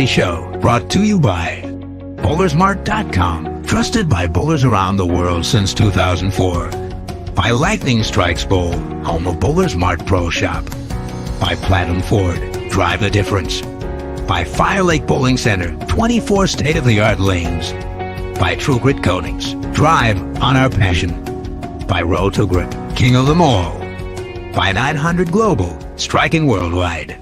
Barnzy Show, brought to you by Bowlersmart.com, trusted by bowlers around the world since 2004. By Lightning Strikes Bowl, home of Bowlers Mart Pro Shop. By Platinum Ford, drive the difference. By Fire Lake Bowling Center, 24 state-of-the-art lanes. By True Grit Coatings, drive on our passion. By Roll to Grip, king of them all. By 900 Global, striking worldwide.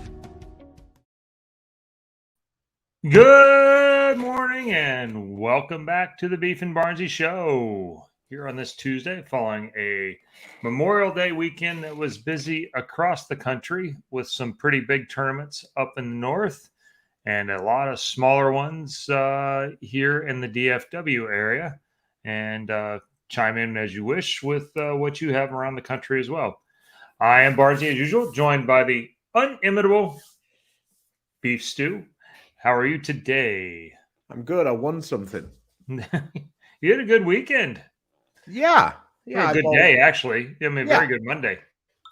Good morning and welcome back to the Beef and Barnzy Show. Here on this Tuesday, following a Memorial Day weekend that was busy across the country with some pretty big tournaments up in the north and a lot of smaller ones here in the DFW area. And chime in as you wish with what you have around the country as well. I am Barnzy as usual, joined by the unimitable Beef Stew. How are you today? I'm good. I won something. You had a good weekend. Yeah. Yeah, a good day actually. I mean, very good Monday.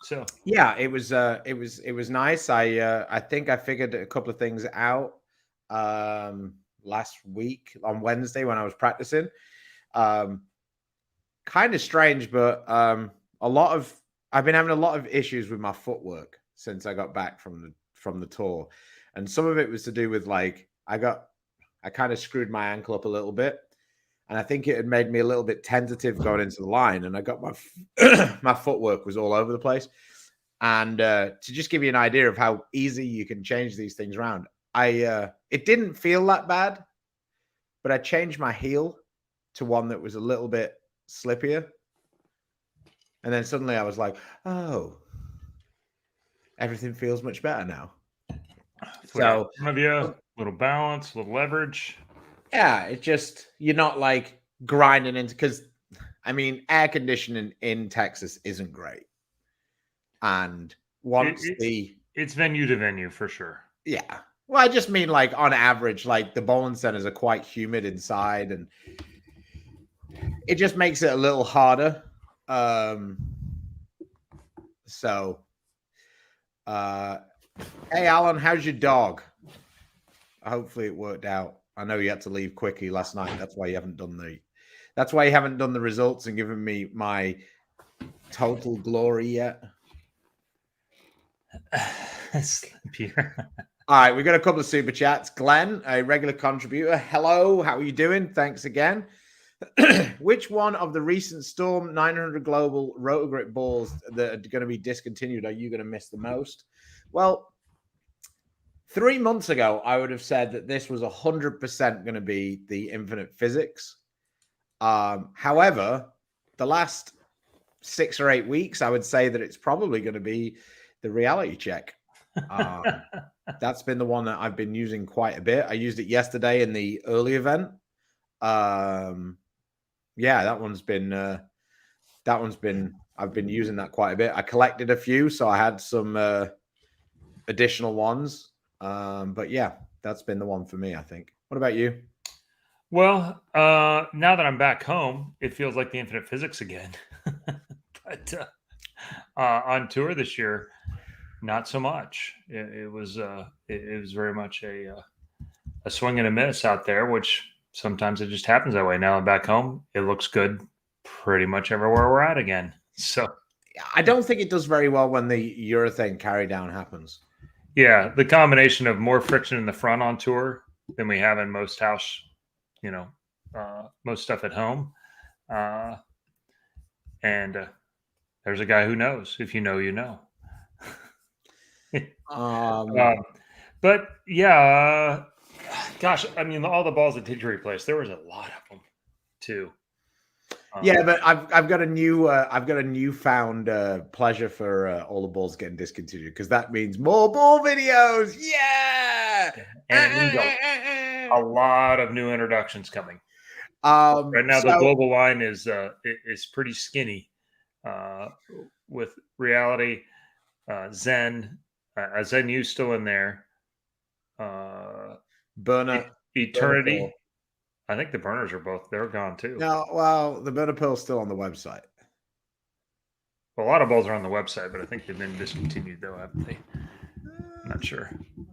So yeah, it was nice. I think I figured a couple of things out last week on Wednesday when I was practicing. Kind of strange, but I've been having a lot of issues with my footwork since I got back from the tour. And some of it was to do with like I kind of screwed my ankle up a little bit. And I think it had made me a little bit tentative going into the line. And I got my footwork was all over the place. And to just give you an idea of how easy you can change these things around, it didn't feel that bad, but I changed my heel to one that was a little bit slippier. And then suddenly I was like, oh, everything feels much better now. So have you a little balance, a little leverage. Yeah, it's just you're not like grinding into because I mean air conditioning in Texas isn't great. And once it's venue to venue for sure. Yeah. Well, I just mean like on average, like the bowling centers are quite humid inside and it just makes it a little harder. Hey Alan, how's your dog? Hopefully it worked out. I know you had to leave quickly last night. That's why you haven't done the results and given me my total glory yet. All right, we got a couple of super chats. Glenn, a regular contributor. Hello, how are you doing? Thanks again. Which one of the recent Storm 900 Global Rotogrit balls that are going to be discontinued are you going to miss the most? Well, 3 months ago, I would have said that this was 100% going to be the Infinite Physics. However, the last 6 or 8 weeks, I would say that it's probably going to be the Reality Check. That's been the one that I've been using quite a bit. I used it yesterday in the early event. Yeah, I've been using that quite a bit. I collected a few, so I had some additional ones. But yeah, that's been the one for me, I think. What about you? Well, now that I'm back home, it feels like the Infinite Physics again. But on tour this year, not so much. It was very much a swing and a miss out there, which sometimes it just happens that way. Now I'm back home, it looks good pretty much everywhere we're at again. So I don't think it does very well when the urethane carry down happens. Yeah, the combination of more friction in the front on tour than we have in most house, most stuff at home. And there's a guy who knows. If you know, you know. But yeah, gosh, I mean, all the balls that did you replace, there was a lot of them too. Yeah, but I've got a newfound pleasure for all the balls getting discontinued because that means more ball videos. Yeah, and it means a lot of new introductions coming. Right now, the global line is pretty skinny with Reality, Zen, Zen U still in there, Burner, Eternity. Burner. I think the burners are they're gone too. No, well, the burner pill's still on the website. Well, a lot of balls are on the website, but I think they've been discontinued though, haven't they? I'm not sure.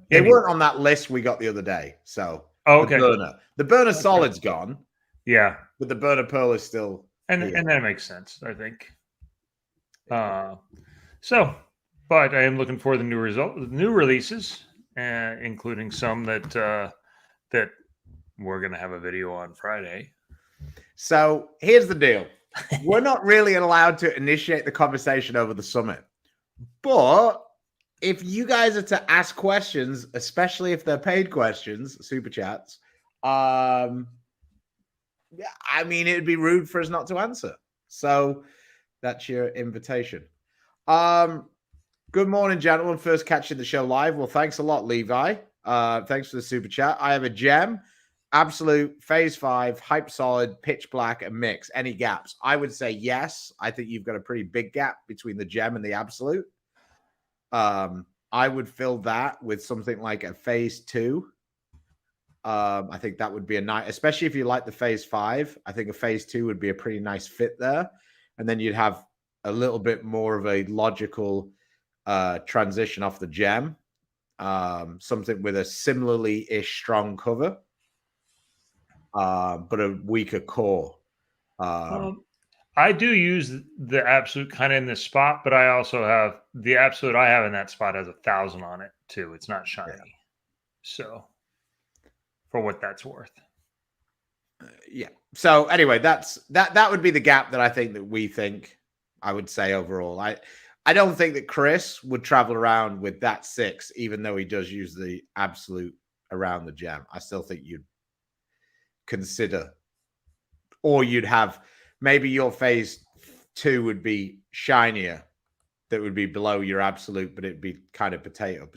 They weren't on that list we got the other day. So okay. The burner solid's gone. Yeah. But the burner pearl is still and that makes sense, I think. So, but I am looking for the new releases, including some that we're gonna have a video on Friday. So here's the deal: we're not really allowed to initiate the conversation over the summit, but if you guys are to ask questions, especially if they're paid questions, super chats, I mean, it'd be rude for us not to answer. So that's your invitation. Good morning, gentlemen. First catching the show live. Well, thanks a lot, Levi. Thanks for the super chat. I have a gem, absolute, phase 5, hype solid, pitch black, and mix. Any gaps? I would say yes. I think you've got a pretty big gap between the gem and the absolute. I would fill that with something like a phase 2. I think that would be a nice, especially if you like the phase 5. I think a phase 2 would be a pretty nice fit there. And then you'd have a little bit more of a logical transition off the gem. Something with a similarly-ish strong cover, but a weaker core. I do use the absolute kind of in this spot, but I also have the absolute I have in that spot has 1,000 on it too. It's not shiny. Yeah. So for what that's worth. Yeah. So anyway, that would be the gap that I think that we think, I would say overall. I don't think that Chris would travel around with that 6, even though he does use the absolute around the gem. I still think you'd consider, or you'd have maybe your phase 2 would be shinier, that would be below your absolute, but it'd be kind of potato,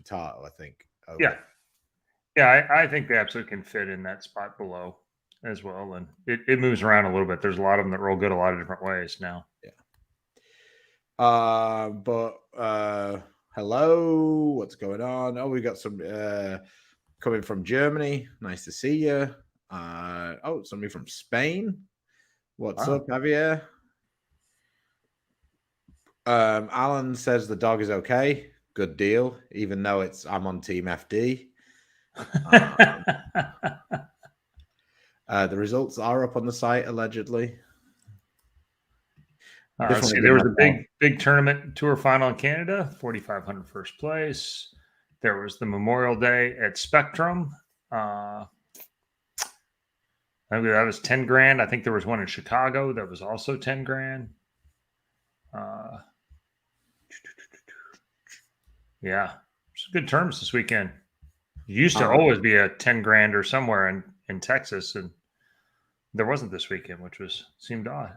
I think. Yeah. Yeah, I think the absolute can fit in that spot below as well. And it moves around a little bit. There's a lot of them that roll good a lot of different ways now. Yeah. Hello, what's going on? Oh, we got some coming from Germany. Nice to see you. Somebody from Spain. What's up, Javier? Alan says the dog is okay. Good deal, even though I'm on Team FD. The results are up on the site, allegedly. There was a big tournament tour final in Canada, 4,500 first place. There was the Memorial Day at Spectrum. That was 10 grand. I think there was one in Chicago that was also 10 grand. Yeah, it's good terms this weekend. It used to always be a 10 grand or somewhere in Texas, and there wasn't this weekend, which seemed odd.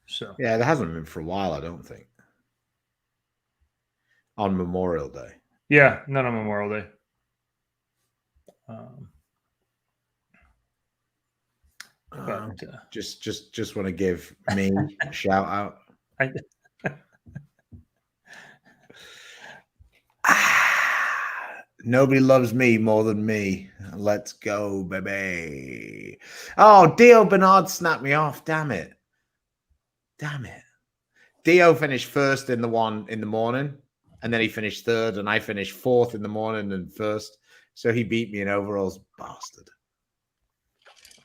So yeah, there hasn't been for a while, I don't think. On Memorial Day. Yeah, not on Memorial Day. Just want to give me a shout out. Nobody loves me more than me. Let's go, baby. Oh, Dio Bernard snapped me off. Damn it. Dio finished first in the one in the morning, and then he finished third, and I finished fourth in the morning and first. So he beat me in overalls, bastard.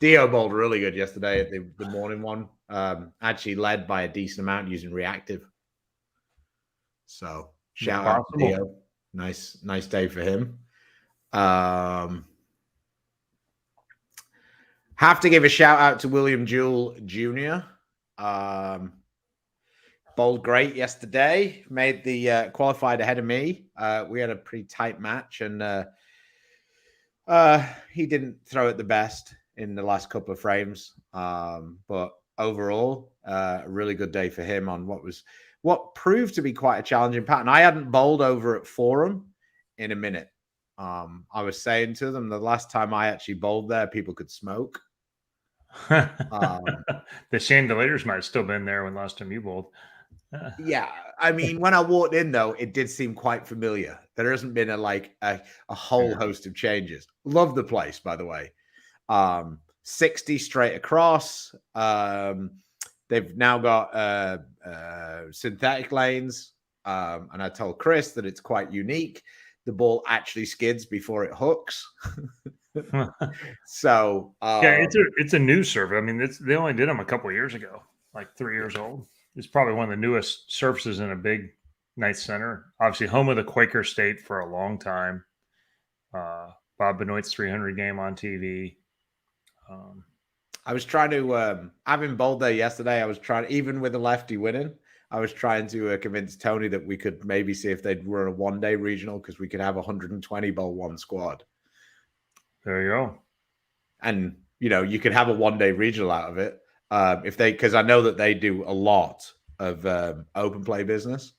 Dio bowled really good yesterday at the morning one. Actually led by a decent amount using reactive. So shout out to Dio. Nice day for him. Have to give a shout out to William Jewell Jr. Bowled great yesterday. Made the qualified ahead of me. We had a pretty tight match, and he didn't throw it the best in the last couple of frames. But overall, a really good day for him on what proved to be quite a challenging pattern. I hadn't bowled over at Forum in a minute. I was saying to them the last time I actually bowled there, people could smoke. The chandelators might have still been there when last time you bowled. Yeah, I mean, when I walked in, though, it did seem quite familiar. There hasn't been a whole host of changes. Love the place, by the way. 60 straight across. They've now got synthetic lanes, and I told Chris that it's quite unique. the ball actually skids before it hooks. So yeah, it's a new serve. I mean, they only did them a couple of years ago, like 3 years old. It's probably one of the newest surfaces in a big, nice center. Obviously, home of the Quaker State for a long time. Bob Benoit's 300 game on TV. I was trying to having bowled there yesterday. I was trying, even with the lefty winning, I was trying to convince Tony that we could maybe see if they'd run a 1-day regional because we could have 120 bowl one squad. There you go. And you could have a 1-day regional out of it because I know that they do a lot of open play business.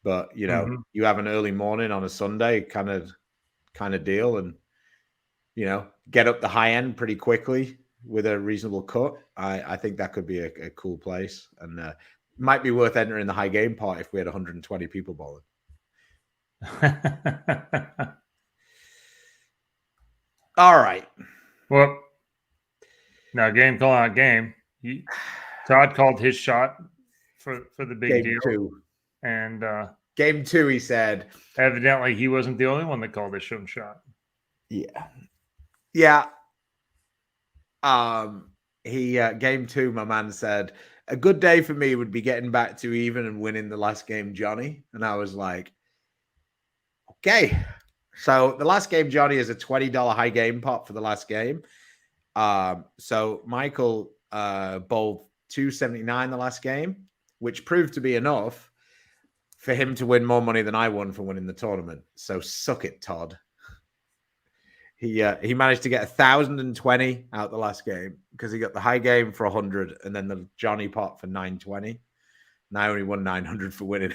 But you have an early morning on a Sunday kind of deal, and get up the high end pretty quickly with a reasonable cut. I think that could be a cool place, and might be worth entering the high game part if we had 120 people bowling. All right. Well, now game call out game. Todd called his shot for the big Game deal. 2. And Game 2, he said. Evidently, he wasn't the only one that called his own shot. Yeah. Yeah. Game 2, my man said, a good day for me would be getting back to even and winning the last game, Johnny. And I was like, okay. So the last game, Johnny, is a $20 high game pot for the last game. So Michael bowled 279 the last game, which proved to be enough for him to win more money than I won for winning the tournament. So suck it, Todd. He managed to get 1,020 out the last game because he got the high game for 100 and then the Johnny pot for 920. And I only won 900 for winning.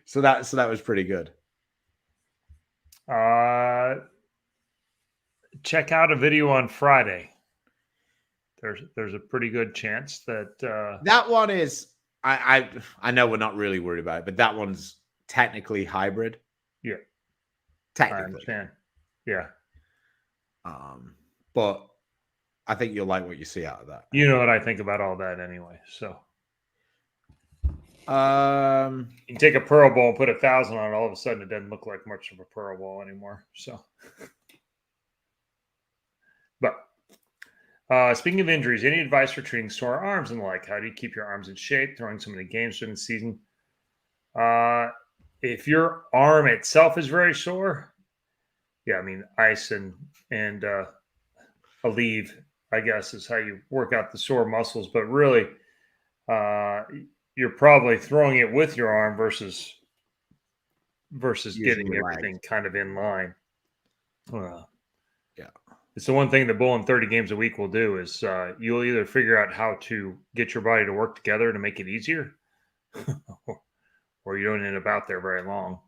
So that was pretty good. Check out a video on Friday. There's a pretty good chance that that one is. I know we're not really worried about it, but that one's technically hybrid. Yeah, technically. I understand. Yeah. But I think you'll like what you see out of that. You know what I think about all that anyway. So. You can take a pearl ball and put 1,000 on it. All of a sudden, it doesn't look like much of a pearl ball anymore. So, but speaking of injuries, any advice for treating sore arms and the like? How do you keep your arms in shape, throwing so many games during the season? If your arm itself is very sore, yeah, I mean, ice and Aleve, I guess, is how you work out the sore muscles. But really, you're probably throwing it with your arm versus getting everything kind of in line. Yeah. It's the one thing that bowling 30 games a week will do is you'll either figure out how to get your body to work together to make it easier or you don't end up out there very long.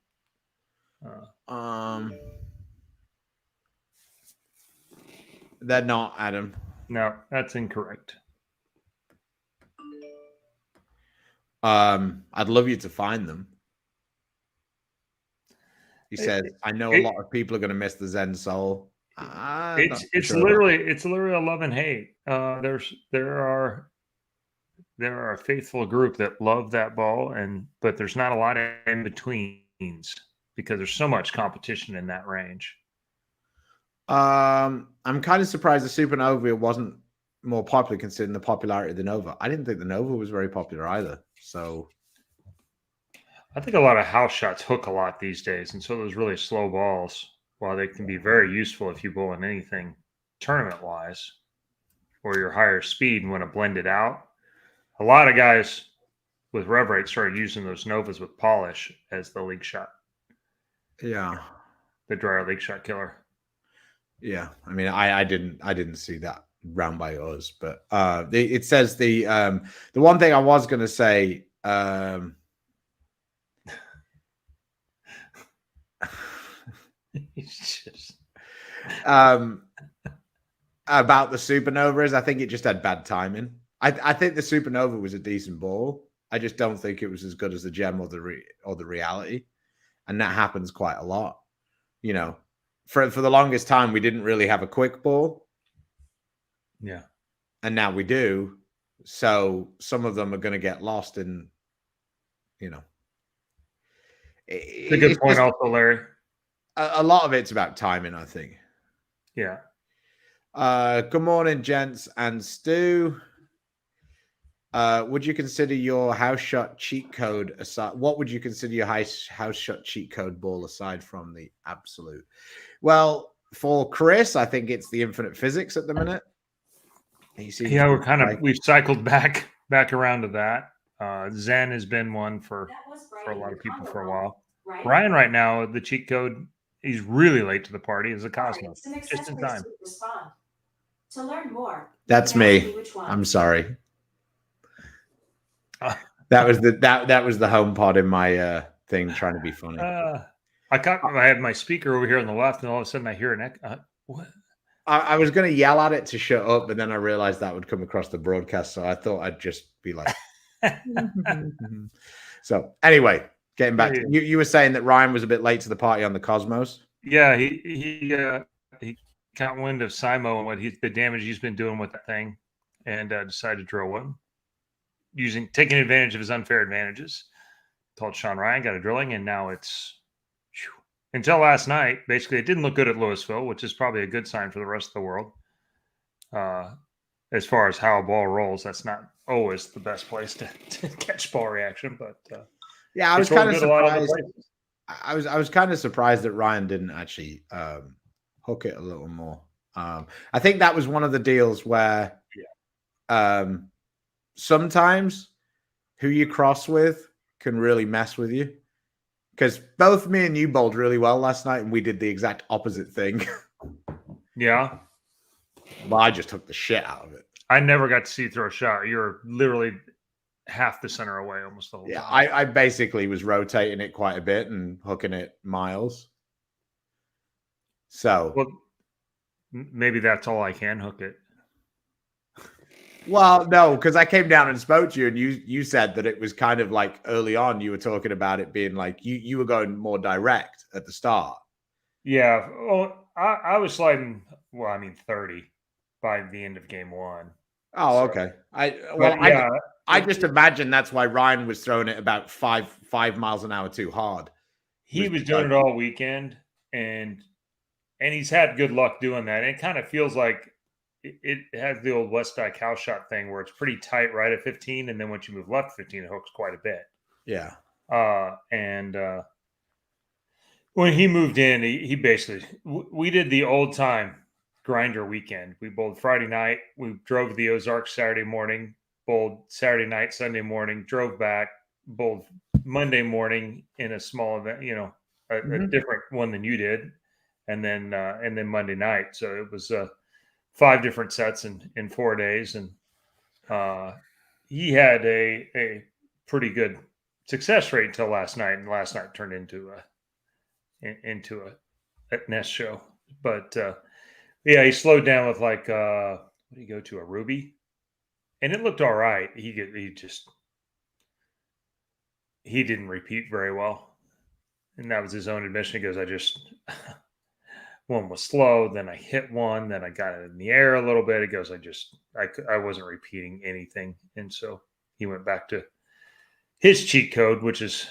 They're not, Adam. No, that's incorrect. I'd love you to find them. He says, I know a lot of people are going to miss the Zen Soul. It's literally a love and hate. There are a faithful group that love that ball, but there's not a lot of in betweens because there's so much competition in that range. I'm kind of surprised the Supernova wasn't more popular considering the popularity of the Nova. I didn't think the Nova was very popular either. So I think a lot of house shots hook a lot these days, and so those really slow balls, while they can be very useful if you bowl in anything tournament-wise, or your higher speed and want to blend it out, a lot of guys with rev rate started using those Novas with polish as the league shot. Yeah, the dryer league shot killer. Yeah, I mean, I didn't see that round by us, but it says the one thing I was going to say. About the Supernova is I think it just had bad timing. I think the Supernova was a decent ball. I just don't think it was as good as the Gem or the Reality, and that happens quite a lot. You know, for the longest time we didn't really have a quick ball. Yeah, and now we do. So some of them are going to get lost in, you know. It's a good point, also, Larry. A lot of it's about timing, I think. Yeah. Good morning, gents and Stu. Would you consider your house shot cheat code aside? What would you consider your house shot cheat code ball aside from the absolute? Well, for Chris, I think it's the infinite physics at the minute. We've cycled back around to that. Zen has been one for a lot of people for a while. Ryan right now, the cheat code, he's really late to the party, is a Cosmos. Just in time. To learn more. That's me. I'm sorry. That was the home pod in my thing trying to be funny. I had my speaker over here on the left, and all of a sudden I hear an echo. What? I was going to yell at it to shut up, but then I realized that would come across the broadcast, so I thought I'd just be like. So anyway, getting back to you were saying that Ryan was a bit late to the party on the Cosmos. Yeah, he got wind of Simo and what the damage he's been doing with that thing, and decided to drill one, taking advantage of his unfair advantages. Told Sean Ryan, got a drilling, and now it's until last night. Basically, it didn't look good at Louisville, which is probably a good sign for the rest of the world. As far as how a ball rolls, that's not always the best place to catch ball reaction, but yeah, I was kind of surprised. I was kind of surprised that Ryan didn't actually hook it a little more. I think that was one of the deals where sometimes who you cross with can really mess with you. Because both me and you bowled really well last night, and we did the exact opposite thing. Yeah. Well, I just took the shit out of it. I never got to see you throw a shot. You're literally half the center away almost the whole time. Yeah, I basically was rotating it quite a bit and hooking it miles. So, well, maybe that's all I can hook it. Well, no, because I came down and spoke to you, and you said that it was kind of like early on. You were talking about it being like you were going more direct at the start. Yeah, well, I was sliding. Well, I mean 30 by the end of game one. Oh, so, okay. I just imagine that's why Ryan was throwing it about five miles an hour too hard. He was doing it all weekend, and he's had good luck doing that. And it kind of feels like it has the old West Dyke house shot thing where it's pretty tight right at 15, and then once you move left 15, it hooks quite a bit. Yeah. And when he moved in, he basically we did the old time grinder weekend. We bowled Friday night. We drove to the Ozarks Saturday morning, bowled Saturday night, Sunday morning, drove back, bowled Monday morning in a small event, a different one than you did, and then Monday night. So it was 5 different sets in 4 days, and he had a pretty good success rate until last night, and last night turned into a nest show. But yeah, he slowed down with like what did he go to, a Ruby, and it looked all right. He didn't repeat very well, and that was his own admission. He goes, I just one was slow, then I hit one, then I got it in the air a little bit. It goes, I wasn't repeating anything. And so he went back to his cheat code, which is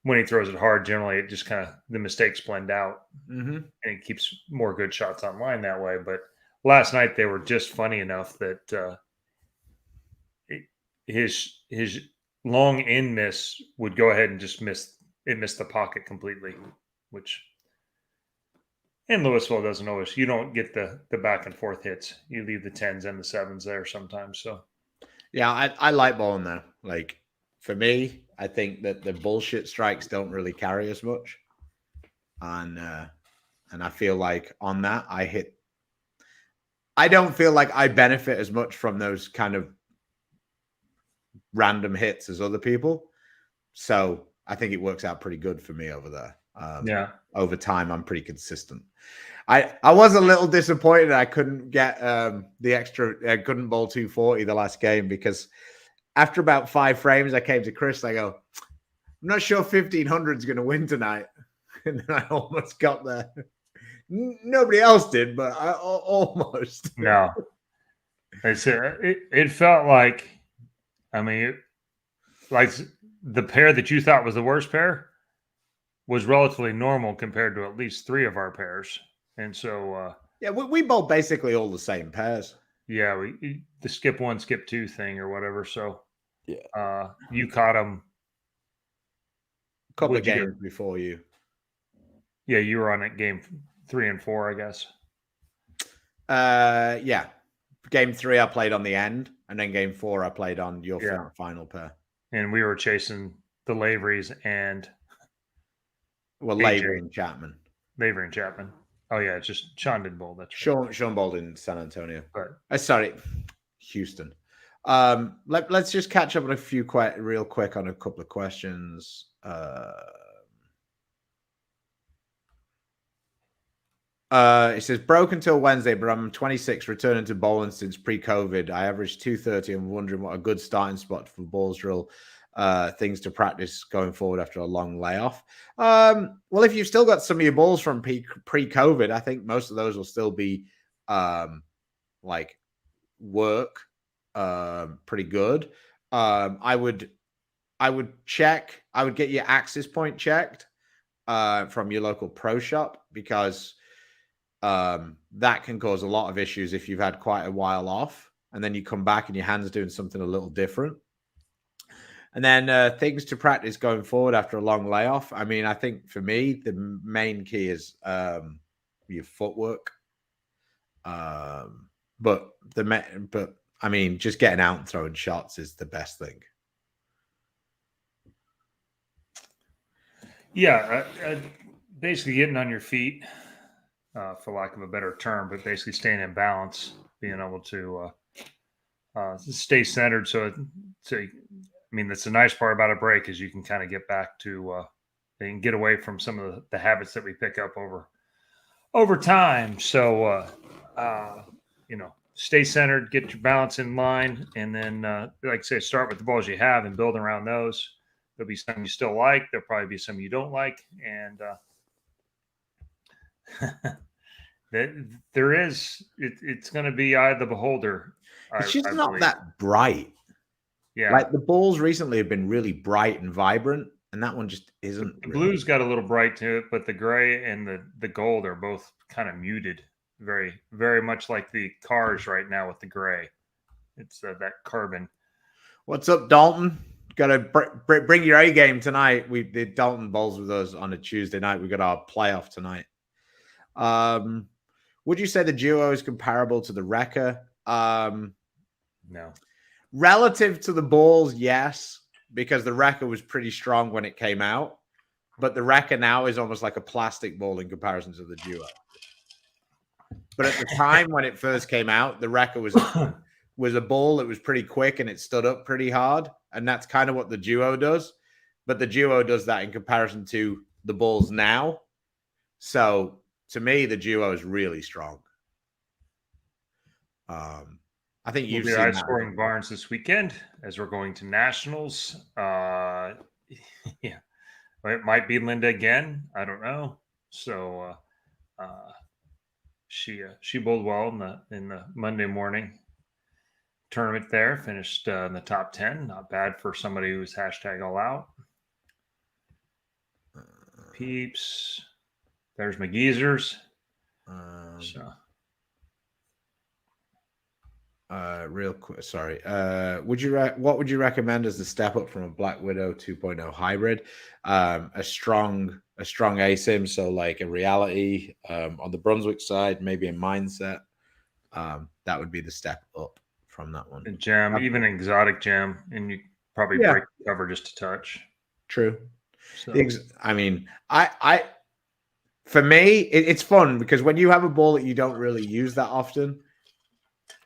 when he throws it hard, generally it just kind of, the mistakes blend out, and it keeps more good shots online that way. But last night they were just funny enough that his long in miss would go ahead and just miss the pocket completely, which... And Louisville doesn't always. You don't get the back and forth hits. You leave the 10s and the 7s there sometimes. So, yeah, I like bowling though. Like for me, I think that the bullshit strikes don't really carry as much, and I feel like on that I don't feel like I benefit as much from those kind of random hits as other people. So I think it works out pretty good for me over there. Yeah. Over time, I'm pretty consistent. I was a little disappointed I couldn't get the extra. I couldn't bowl 240 the last game because after about 5 frames, I came to Chris. I go, I'm not sure 1500 is going to win tonight, and then I almost got there. Nobody else did, but I almost. No, it felt like, I mean, like the pair that you thought was the worst pair. was relatively normal compared to at least 3 of our pairs. And so, Yeah, we bowl basically all the same pairs. yeah, the skip 1, skip 2 thing or whatever. So, Yeah, you caught them. a couple of What'd you do? games before you. Yeah, you were on it game 3 and 4, I guess. Yeah. Game 3 I played on the end, and then game 4 I played on your final pair. And we were chasing the Laverys and Lavery and Chapman. Lavery and Chapman. Oh yeah, it's just Sean didn't bowl. That's right. Sean bowled in San Antonio. Right. Sorry, Houston. Let's just catch up on a few real quick on a couple of questions. It says broken till Wednesday, but I'm 26, returning to bowling since pre-COVID. I averaged 230. I'm wondering what a good starting spot for balls drill, things to practice going forward after a long layoff. Well, if you've still got some of your balls from pre-COVID, I think most of those will still be like work pretty good. I would check. I would get your axis point checked from your local pro shop, because that can cause a lot of issues if you've had quite a while off and then you come back and your hand's doing something a little different. And then things to practice going forward after a long layoff. I mean, I think for me, the main key is your footwork. But I mean, just getting out and throwing shots is the best thing. Yeah, basically getting on your feet, for lack of a better term, but basically staying in balance, being able to stay centered. So, I mean, that's the nice part about a break, is you can kind of get back to and get away from some of the habits that we pick up over time. So, stay centered, get your balance in line, and then, like I say, start with the balls you have and build around those. There'll be some you still like. There'll probably be some you don't like. And it's going to be eye of the beholder. It's just not that bright. Yeah. Like the balls recently have been really bright and vibrant, and that one just isn't. The blue's got a little bright to it, but the gray and the gold are both kind of muted. Very, very much like the cars right now with the gray. It's that carbon. What's up, Dalton? Got to bring your A game tonight. We did Dalton bowls with us on a Tuesday night. We got our playoff tonight. Would you say the duo is comparable to the Wrecker? No. Relative to the balls, yes, because the Wrecker was pretty strong when it came out, but the Wrecker now is almost like a plastic ball in comparison to the duo. But at the time when it first came out, the Wrecker was a ball that was pretty quick and it stood up pretty hard. And that's kind of what the duo does. But the duo does that in comparison to the balls now. So to me, the duo is really strong. I think you've seen high scoring Barnes this weekend as we're going to nationals. Yeah, it might be Linda again. I don't know. So she bowled well in the Monday morning tournament there, finished in the top 10. Not bad for somebody who's hashtag all out. Peeps. There's McGeezers. Real quick, sorry. What would you recommend as the step up from a Black Widow 2.0 hybrid? A strong ASIM, so like a reality on the Brunswick side, maybe a mindset. That would be the step up from that one. And gem, even exotic gem, and you probably break the cover just a touch. True. So. I mean, for me, it's fun because when you have a ball that you don't really use that often,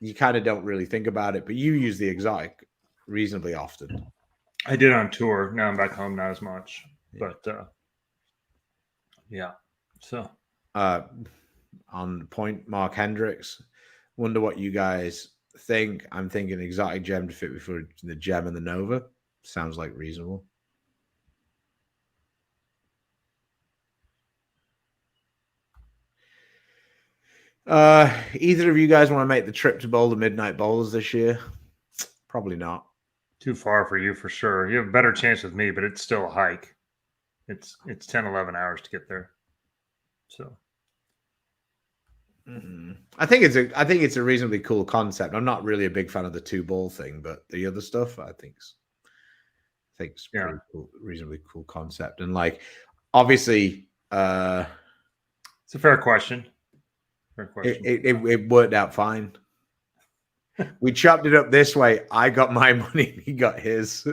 you kind of don't really think about it, but you use the exotic reasonably often. I did on tour. Now I'm back home, not as much, but yeah. So on point, Mark Hendricks. Wonder what you guys think. I'm thinking exotic gem to fit before the gem and the Nova. Sounds like reasonable. Either of you guys want to make the trip to bowl the Midnight Bowlers this year? Probably not. Too far for you for sure. You have a better chance with me, but it's still a hike. It's 10, 11 hours to get there. So I think it's a reasonably cool concept. I'm not really a big fan of the 2-ball thing, but the other stuff I think's pretty cool, reasonably cool concept. And like obviously it's a fair question. It worked out fine. We chopped it up this way. I got my money and he got his.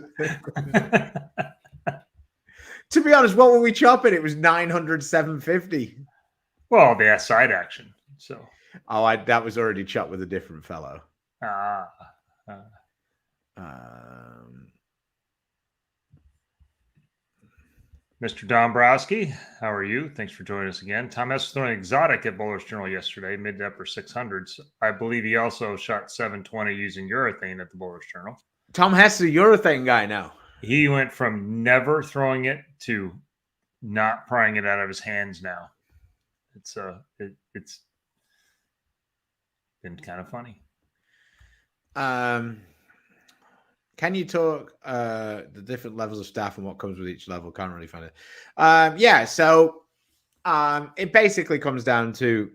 To be honest, what were we chopping? It was 900, 750. Well, they had side action. So that was already chopped with a different fellow. Mr. Dombrowski, how are you? Thanks for joining us again. Tom S. was throwing exotic at Bowler's Journal yesterday, mid to upper 600s. I believe he also shot 720 using urethane at the Bowler's Journal. Tom Hess is a urethane guy now. He went from never throwing it to not prying it out of his hands now. It's been kind of funny. Can you talk the different levels of staff and what comes with each level? Can't really find it. So it basically comes down to,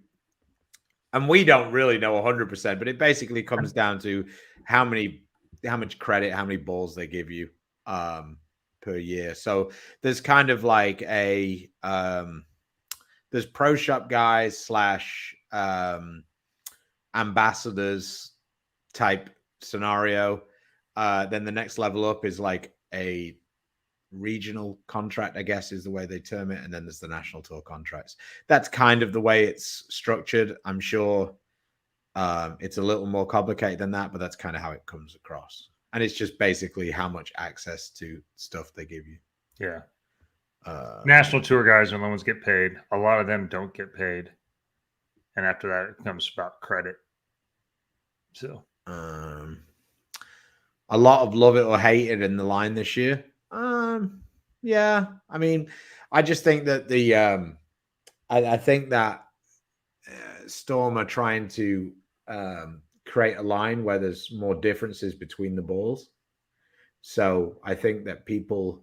and we don't really know 100%, but it basically comes down to how much credit, how many balls they give you per year. So there's kind of like there's pro shop guys / ambassadors type scenario. Then the next level up is like a regional contract, I guess is the way they term it. And then there's the national tour contracts. That's kind of the way it's structured. I'm sure it's a little more complicated than that, but that's kind of how it comes across. And it's just basically how much access to stuff they give you. Yeah. National tour guys are the ones get paid. A lot of them don't get paid. And after that, it comes about credit. So a lot of love it or hate it in the line this year. Yeah. I mean, I just think that I think that Storm are trying to create a line where there's more differences between the balls. So I think that people,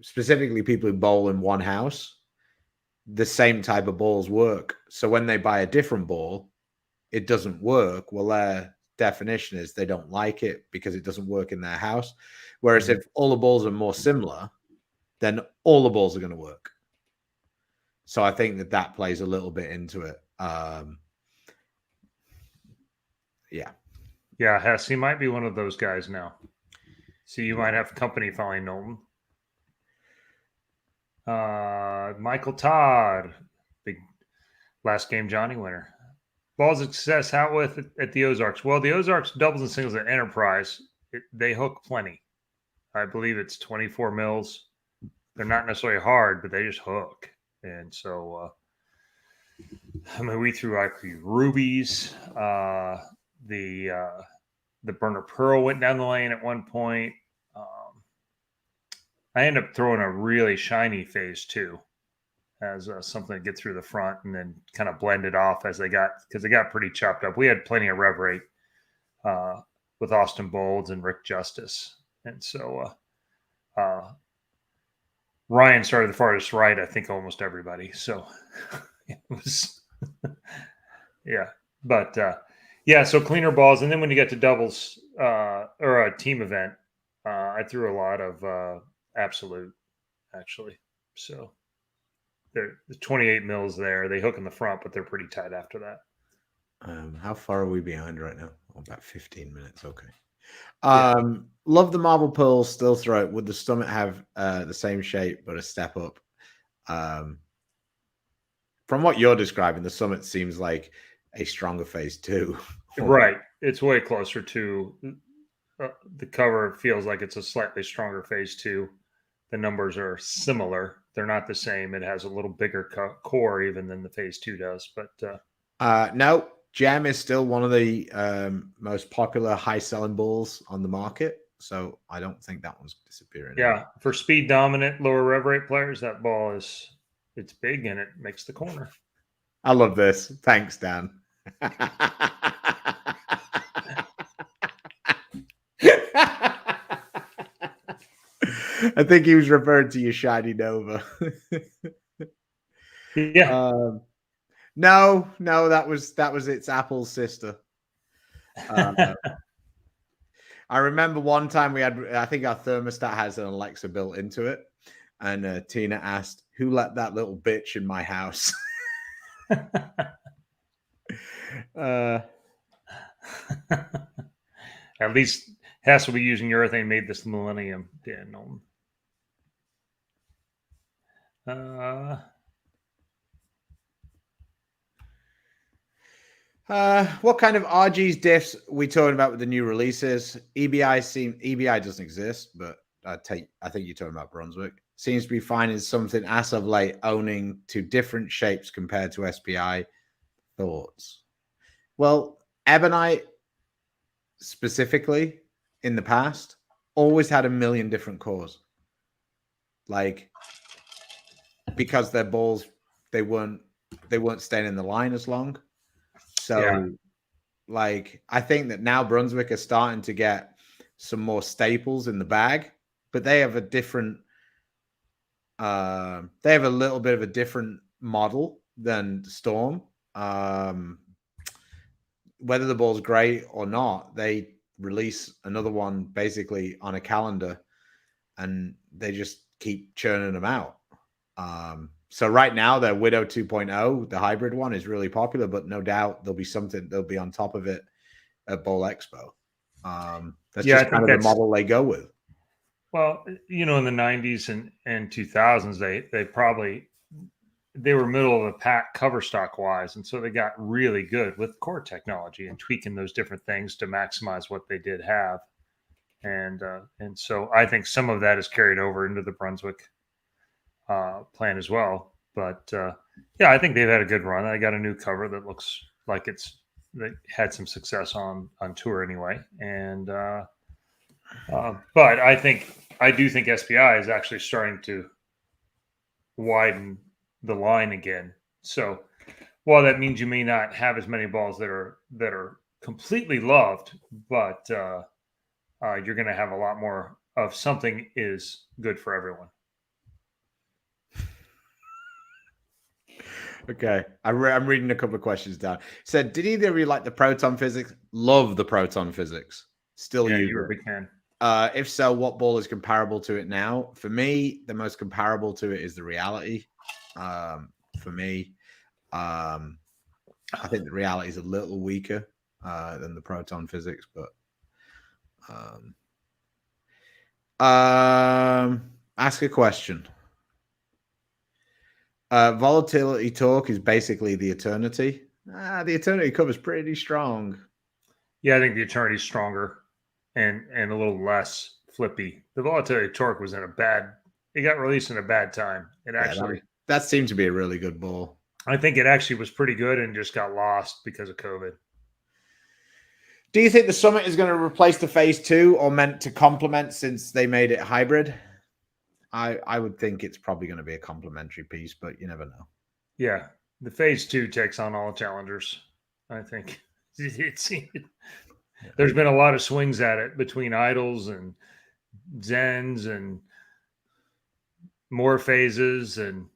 specifically people who bowl in one house, the same type of balls work. So when they buy a different ball, it doesn't work. Well, their definition is they don't like it because it doesn't work in their house. Whereas if all the balls are more similar, then all the balls are going to work. So I think that plays a little bit into it. Yeah. Yeah, Hess, he might be one of those guys now. So you might have company finally know him. Michael Todd, big last game Johnny winner. Balls of success out with at the Ozarks. Well, the Ozarks doubles and singles at Enterprise. They hook plenty. I believe it's 24 mils. They're not necessarily hard, but they just hook. And so, we threw like rubies. The burner pearl went down the lane at one point. I ended up throwing a really shiny phase 2 as something to get through the front and then kind of blend it off as because they got pretty chopped up. We had plenty of rev rate with Austin Bolds and Rick Justice. And so Ryan started the farthest right, I think almost everybody. So it was, yeah. But so cleaner balls. And then when you get to doubles or a team event, I threw a lot of absolute, actually. So the 28 mils there. They hook in the front, but they're pretty tight after that. How far are we behind right now? About 15 minutes. Okay. Love the marble pearl, still throw it. Would the stomach have the same shape but a step up? From what you're describing, the summit seems like a stronger phase 2. Right. It's way closer to the cover. Feels like it's a slightly stronger phase 2. The numbers are similar. They're not the same. It has a little bigger core even than the phase 2 does. But no, Gem is still one of the most popular high selling balls on the market. So I don't think that one's disappearing. Yeah. For speed dominant, lower rev rate players, that ball it's big and it makes the corner. I love this. Thanks, Dan. I think he was referring to your shiny Nova. Yeah. No, that was its Apple's sister. I remember one time I think our thermostat has an Alexa built into it, and Tina asked, "Who let that little bitch in my house?" At least Hess will be using urethane made this millennium. Dan Nolan. What kind of RG's diffs we talking about with the new releases? EBI doesn't exist, but I think you're talking about Brunswick. Seems to be finding something as of late, owning to different shapes compared to SPI. Thoughts? Well, Ebonite specifically in the past always had a million different cores. Like, because their balls they weren't staying in the line as long. So, like, I think that now Brunswick are starting to get some more staples in the bag, but they have a different, they have a little bit of a different model than Storm. Whether the ball's great or not, they release another one basically on a calendar, and they just keep churning them out. So right now, their Widow 2.0, the hybrid one, is really popular, but no doubt there'll be on top of it at Bowl Expo. That's just kind of the model they go with. Well, in the 90s and 2000s, they were middle of the pack cover stock wise, and so they got really good with core technology and tweaking those different things to maximize what they did have. And so I think some of that is carried over into the Brunswick plan as well. But I think they've had a good run. They got a new cover that looks like they had some success on tour anyway. And but I do think SPI is actually starting to widen the line again. So while that means you may not have as many balls that are completely loved, but you're going to have a lot more of something is good for everyone. Okay, I'm reading a couple of questions down. Said, did either of you like the proton physics? Love the proton physics. Still use you're a big fan. If so, what ball is comparable to it now? For me, the most comparable to it is the Reality. For me, I think the Reality is a little weaker than the proton physics, but ask a question. Volatility torque is basically the Eternity. The Eternity cover's pretty strong. Yeah, I think the Eternity is stronger and a little less flippy. The Volatility torque was it got released in a bad time. That seemed to be a really good ball. I think it actually was pretty good and just got lost because of COVID. Do you think the Summit is going to replace the Phase 2 or meant to complement since they made it hybrid? I would think it's probably going to be a complementary piece, but you never know. Yeah, the Phase 2 takes on all challengers, I think. There's been a lot of swings at it between Idols and Zens and more phases, and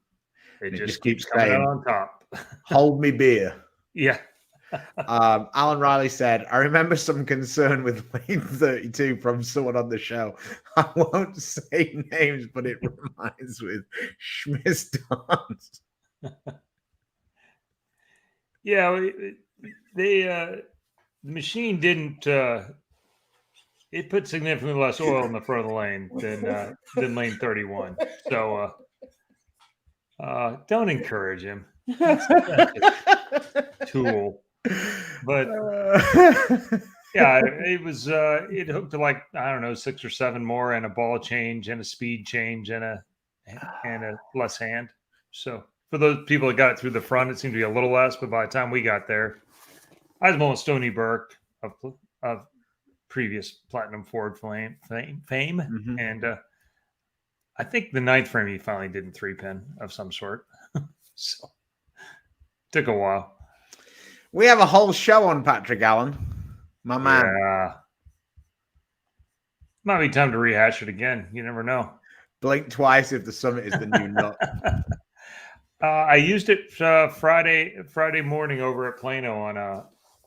it just keeps coming out on top. Hold me beer. Yeah. Alan Riley said, I remember some concern with Lane 32 from someone on the show. I won't say names, but it reminds with Schmiss Dons. Yeah, the machine didn't. It put significantly less oil in the front of the lane than lane 31. So don't encourage him. Tool. But yeah, it was it hooked to like, I don't know, 6 or 7 more and a ball change and a speed change and a less hand. So for those people that got it through the front, it seemed to be a little less, but by the time we got there, I was mowing Stony Burke of previous Platinum Ford fame. Mm-hmm. And I think the 9th frame he finally did in 3-pin of some sort. So took a while. We have a whole show on Patrick Allen, my man. Yeah. Might be time to rehash it again. You never know. Blink twice if the Summit is the new nut. I used it Friday morning over at Plano on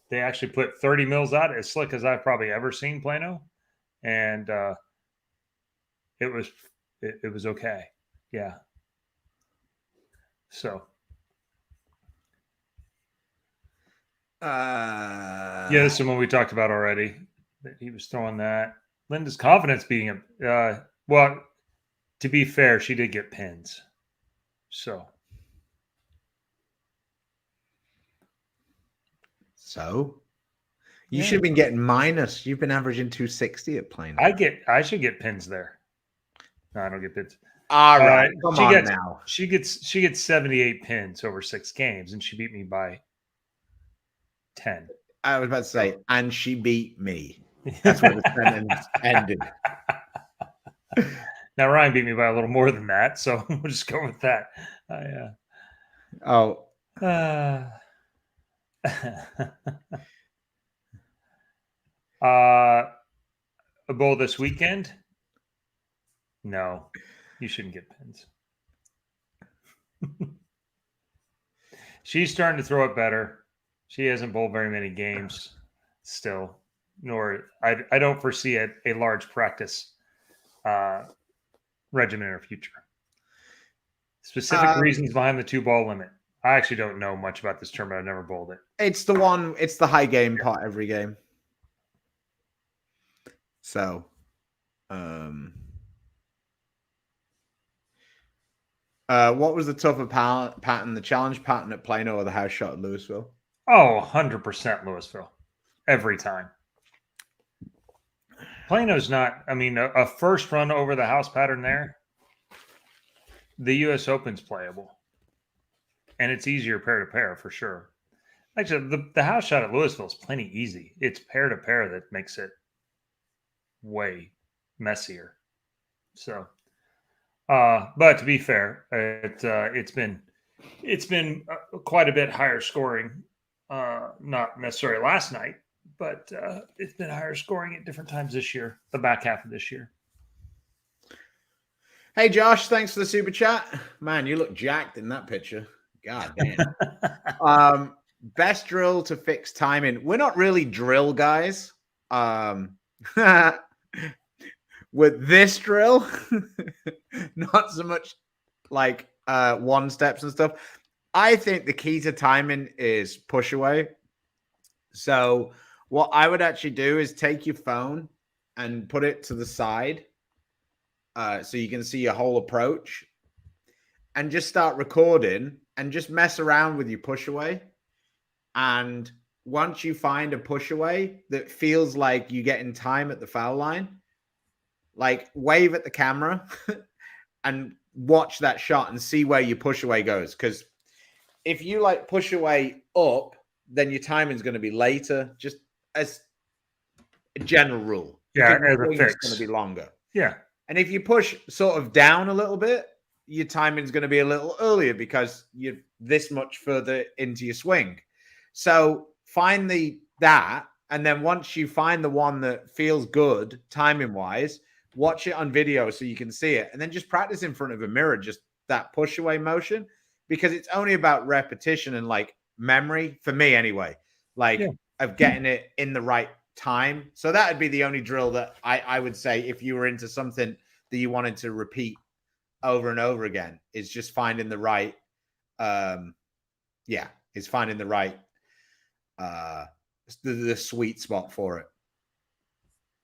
they actually put 30 mils out, as slick as I've probably ever seen Plano, and it was okay. Yeah. So yeah, this is the one we talked about already. That he was throwing that. Linda's confidence beating him. Well, to be fair, she did get pins. So you should have been getting minus. You've been averaging 260 at Plano. I should get pins there. No, I don't get pins. All right, come on now. She gets 78 pins over 6 games, and she beat me by 10. I was about to say, and she beat me. That's where the sentence ended. Now Ryan beat me by a little more than that, so we'll just go with that. A bowl this weekend? No, you shouldn't get pins. She's starting to throw it better. She hasn't bowled very many games still, nor I don't foresee a large practice regimen in her future. Specific reasons behind the 2-ball limit. I actually don't know much about this tournament. I've never bowled it. It's the high game pot every game. So, what was the tougher pattern, the challenge pattern at Plano or the house shot at Louisville? Oh, 100% Louisville. Every time. Plano's not, I mean, a first run over the house pattern there, the U.S. Open's playable. And it's easier pair-to-pair for sure. Actually, the house shot at Louisville is plenty easy. It's pair-to-pair that makes it way messier. So, but to be fair, it's been quite a bit higher scoring. Not necessarily last night, but it's been higher scoring at different times this year, the back half of this year. Hey, Josh, thanks for the super chat. Man, you look jacked in that picture. God damn. Best drill to fix timing. We're not really drill guys. With this drill, not so much like one steps and stuff. I think the key to timing is push away. So what I would actually do is take your phone and put it to the side so you can see your whole approach and just start recording and just mess around with your push away. And once you find a push away that feels like you get in time at the foul line, like wave at the camera and watch that shot and see where your push away goes. Because if you like push away up, then your timing is going to be later, just as a general rule. Yeah, it's going to be longer. Yeah. And if you push sort of down a little bit, your timing is going to be a little earlier because you're this much further into your swing. So find that, and then once you find the one that feels good timing wise, watch it on video so you can see it, and then just practice in front of a mirror, just that push away motion, because it's only about repetition and like memory for me anyway, of getting it in the right time. So that would be the only drill that I would say if you were into something that you wanted to repeat over and over again, is just finding the right, finding the right, the sweet spot for it.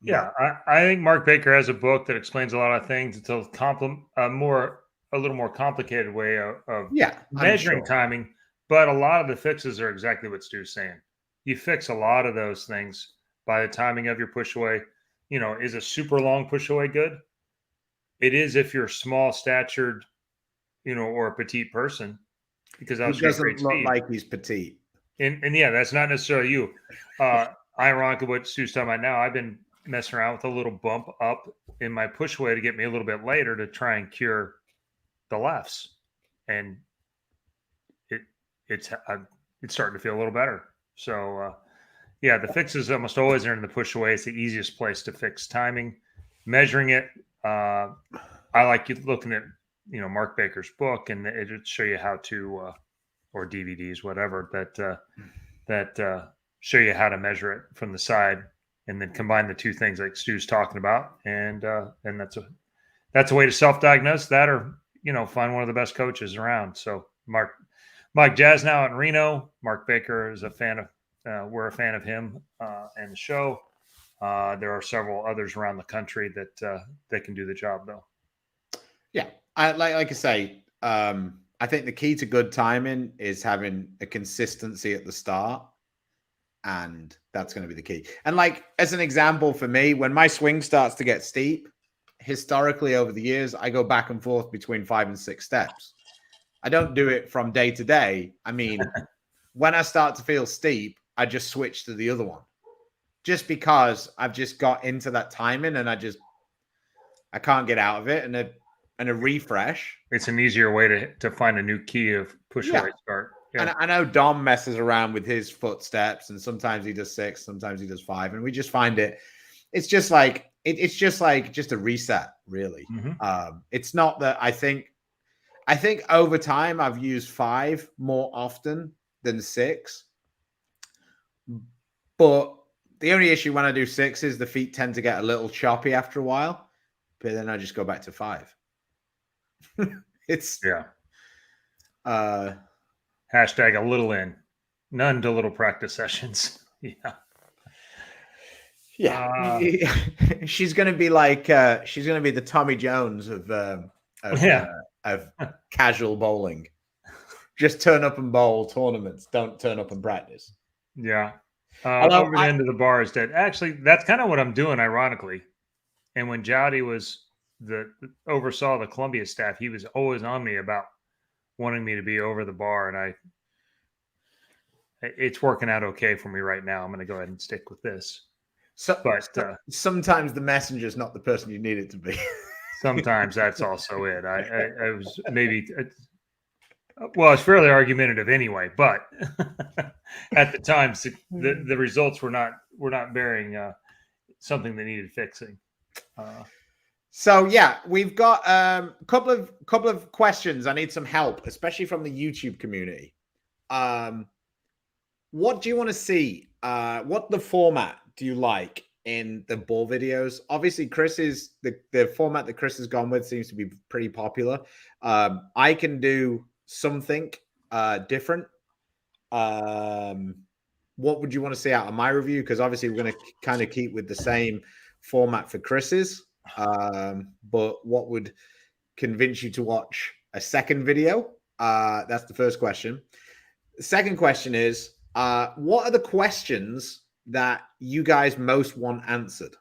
Yeah, I think Mark Baker has a book that explains a lot of things. It's a little more complicated way of measuring timing, but a lot of the fixes are exactly what Stu's saying. You fix a lot of those things by the timing of your push away. You know, is a super long push away good? It is if you're small statured, or a petite person, because that doesn't look like he's petite. And yeah, that's not necessarily you. Ironically, what Stu's talking about now, I've been messing around with a little bump up in my push away to get me a little bit later to try and cure the lefts, and it's starting to feel a little better. So the fixes almost always are in the push away. It's the easiest place to fix timing. Measuring it, I like looking at, Mark Baker's book, and it would show you how to, or DVDs, whatever, that show you how to measure it from the side, and then combine the two things like Stu's talking about, and that's a way to self-diagnose that, or find one of the best coaches around. So Mike Jazz now in Reno. Mark Baker is a fan of. We're a fan of him and the show. There are several others around the country that can do the job, though. Yeah, like I say, I think the key to good timing is having a consistency at the start, and that's going to be the key. And like as an example for me, when my swing starts to get steep, historically over the years, I go back and forth between 5 and 6 steps. I don't do it from day to day. I mean, when I start to feel steep, I just switch to the other one, just because I've just got into that timing and I can't get out of it. And a refresh. It's an easier way to find a new key of push away start. Yeah. And I know Dom messes around with his footsteps, and sometimes he does 6, sometimes he does 5, and we just find it. It's just like just a reset, really. Mm-hmm. It's not that I think over time I've used 5 more often than 6, but the only issue when I do 6 is the feet tend to get a little choppy after a while, but then I just go back to 5. It's hashtag a little in, none to little practice sessions. Yeah. She's going to be like she's going to be the Tommy Jones of casual bowling. Just turn up and bowl tournaments. Don't turn up and practice. Yeah. Over the end of the bar is dead. Actually, that's kind of what I'm doing, ironically. And when Jowdy oversaw the Columbia staff, he was always on me about wanting me to be over the bar, and it's working out okay for me right now. I'm going to go ahead and stick with this. Sometimes the messenger's not the person you need it to be. Sometimes that's also it. I was maybe. Well, it's fairly argumentative anyway, but at the time, the results were not bearing something that needed fixing. So yeah, we've got a couple of questions. I need some help, especially from the YouTube community. What do you want to see? What the format do you like in the ball videos? Obviously, the format that Chris has gone with seems to be pretty popular. I can do something different. What would you want to see out of my review? Because obviously we're going to kind of keep with the same format for Chris's. But what would convince you to watch a second video? That's the first question. The second question is, what are the questions that you guys most want answered?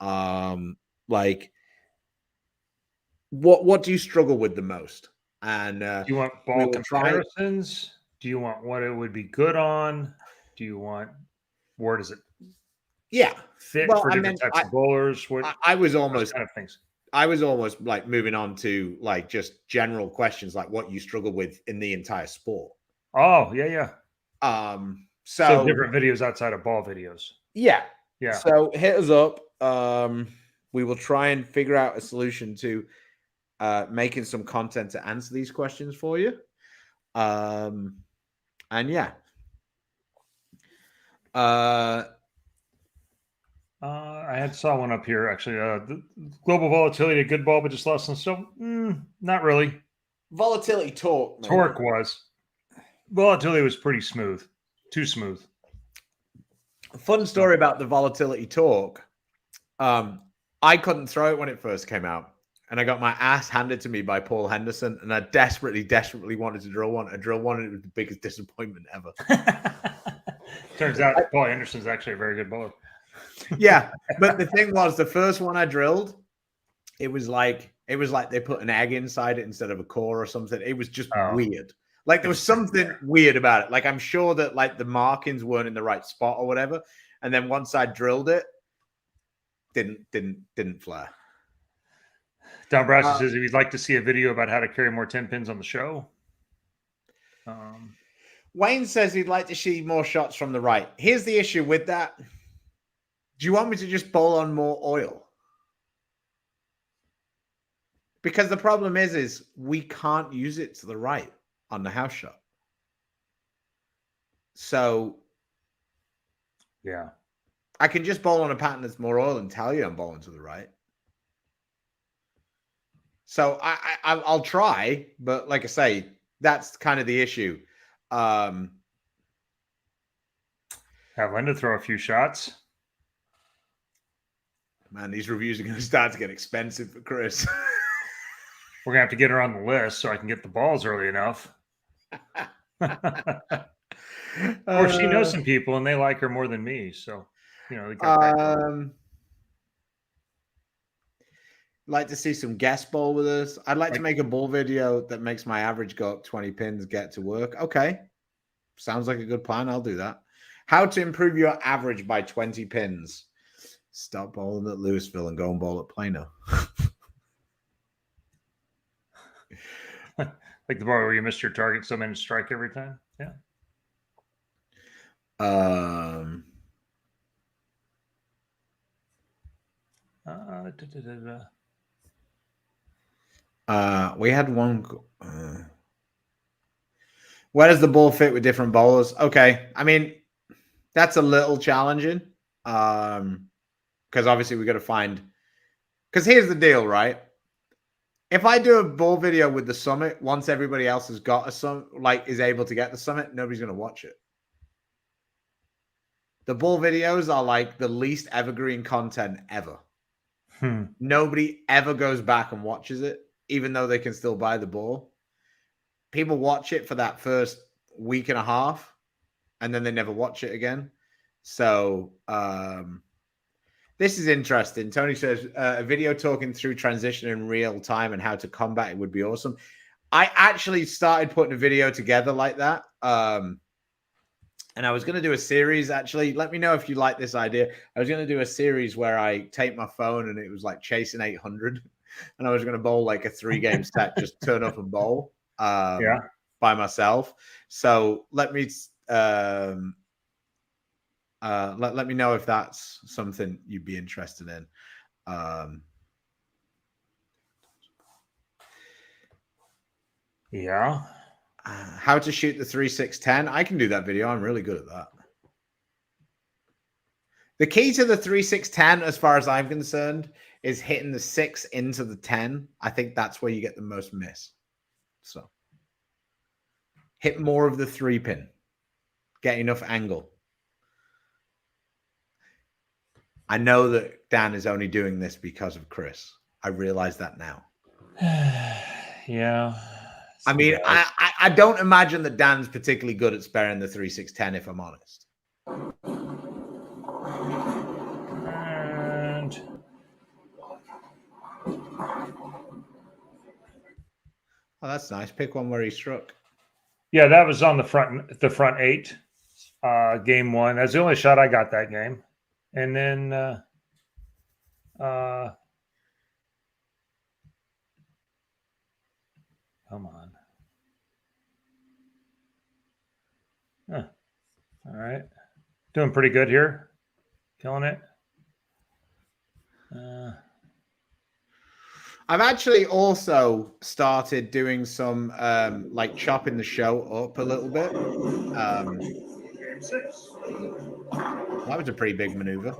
Like, what do you struggle with the most? And do you want ball comparisons? Do you want what it would be good on? Do you want where does it? Yeah, fit for different types of bowlers. I was almost kind of things. I was almost like moving on to like just general questions, like what you struggle with in the entire sport. Oh yeah. So different videos outside of ball videos. Yeah. So hit us up. We will try and figure out a solution to making some content to answer these questions for you. And yeah. I saw one up here actually. The global volatility, a good ball, but just less than so. Not really. Volatility torque. Maybe. Torque was. Volatility was pretty smooth. Too smooth. A fun story about the volatility torque. I couldn't throw it when it first came out, and I got my ass handed to me by Paul Henderson, and I desperately wanted to drill one. I drilled one, and it was the biggest disappointment ever. Turns out Paul Henderson's actually a very good bowler. Yeah, but the thing was, the first one I drilled, it was like they put an egg inside it instead of a core or something. It was just weird. Like there was something weird about it. Like I'm sure that like the markings weren't in the right spot or whatever. And then once I drilled it, didn't flare. Don Brass says he'd like to see a video about how to carry more 10 pins on the show. Wayne says he'd like to see more shots from the right. Here's the issue with that. Do you want me to just bowl on more oil? Because the problem is we can't use it to the right on the house shot. So Yeah. I can just bowl on a pattern that's more oil and tell you I'm bowling to the right. So I'll try, but like I say, that's kind of the issue. Have Linda throw a few shots. Man, these reviews are going to start to get expensive for Chris. We're gonna have to get her on the list so I can get the balls early enough. Or she knows some people and they like her more than me, so they got that. Like to see some guest bowl with us. I'd like to make a ball video that makes my average go up 20 pins, get to work. Okay. Sounds like a good plan. I'll do that. How to improve your average by 20 pins. Stop bowling at Louisville and go and bowl at Plano. Like the ball where you missed your target so many strike every time. Yeah. We had one. Where does the ball fit with different bowlers? Okay. I mean, that's a little challenging. Because obviously we got to find. Because here's the deal, right? If I do a ball video with the summit, once everybody else has got a summit, is able to get the summit, nobody's going to watch it. The ball videos are like the least evergreen content ever. Nobody ever goes back and watches it, even though they can still buy the ball. People watch it for that first week and a half, and then they never watch it again. So, this is interesting. Tony says a video talking through transition in real time and how to combat it would be awesome. I actually started putting a video together like that. And I was going to do a series, actually. Let me know if you like this idea. I was going to do a series where I tape my phone and it was like chasing 800. And I was going to bowl like a 3-game set, just turn up and bowl by myself. So let me... let me know if that's something you'd be interested in. How to shoot the 3-6-10. I can do that video. I'm really good at that. The key to the 3-6-10, as far as I'm concerned, is hitting the 6 into the 10. I think that's where you get the most miss. So hit more of the 3-pin. Get enough angle. I know that Dan is only doing this because of Chris. I realize that now. Yeah. I mean, I don't imagine that Dan's particularly good at sparing the 3-6-10, if I'm honest. And oh, that's nice. Pick one where he struck. yeah, that was on the front 8. Game 1. That's the only shot I got that game. And then come on. Huh. All right. Doing pretty good here. Killing it. I've actually also started doing some chopping the show up a little bit. Game 6. That was a pretty big maneuver.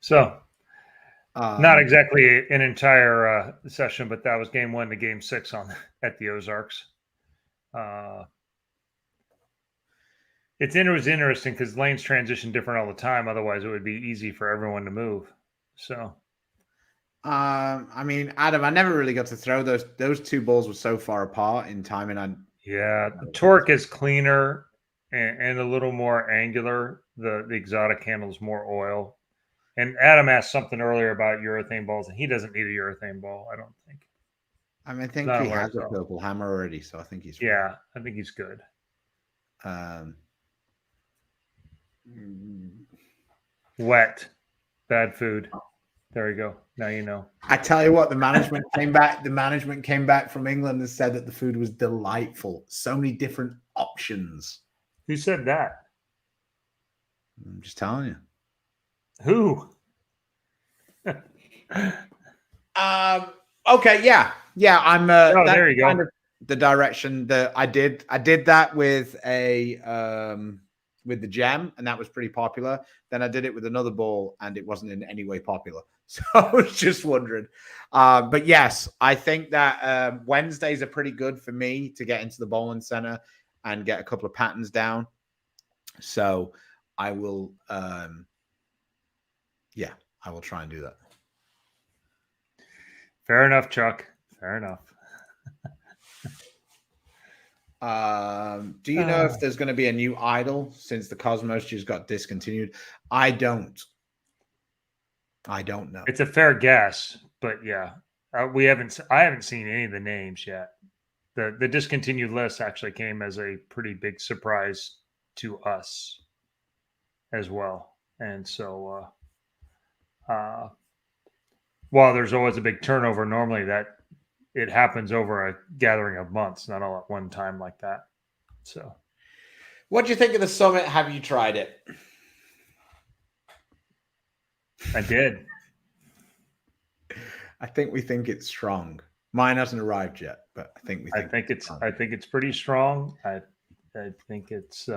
So, not exactly an entire session, but that was game 1 to game 6 at the Ozarks. It was interesting because lanes transition different all the time. Otherwise, it would be easy for everyone to move. So, I mean, Adam, I never really got to throw those 2 balls were so far apart in timing. The torque is cleaner and a little more angular. The exotic handles more oil. And Adam asked something earlier about urethane balls, and he doesn't need a urethane ball, I don't think. I mean, I think he has a purple hammer already, so I think he's fine. Yeah, I think he's good. Wet, bad food. There you go. Now you know. I tell you what, the management came back. The management came back from England and said that the food was delightful. So many different options. Who said that? I'm just telling you. Who? Okay, yeah. I'm. Oh, That's there you go. kind of the direction that I did. I did that with with the gem, and that was pretty popular. Then I did it with another ball, and it wasn't in any way popular. So I was just wondering. But yes, I think that Wednesdays are pretty good for me to get into the bowling center and get a couple of patterns down. So I will. I will try and do that. Fair enough, Chuck. Fair enough. Do you know if there's going to be a new idol since the Cosmos just got discontinued? I don't know. It's a fair guess, but yeah, I haven't seen any of the names yet. The discontinued list actually came as a pretty big surprise to us as well. And so, while there's always a big turnover, normally that it happens over a gathering of months, not all at one time like that. So, what do you think of the summit? Have you tried it? I did. I think we think it's strong. Mine hasn't arrived yet, but I think it's pretty strong. I think it's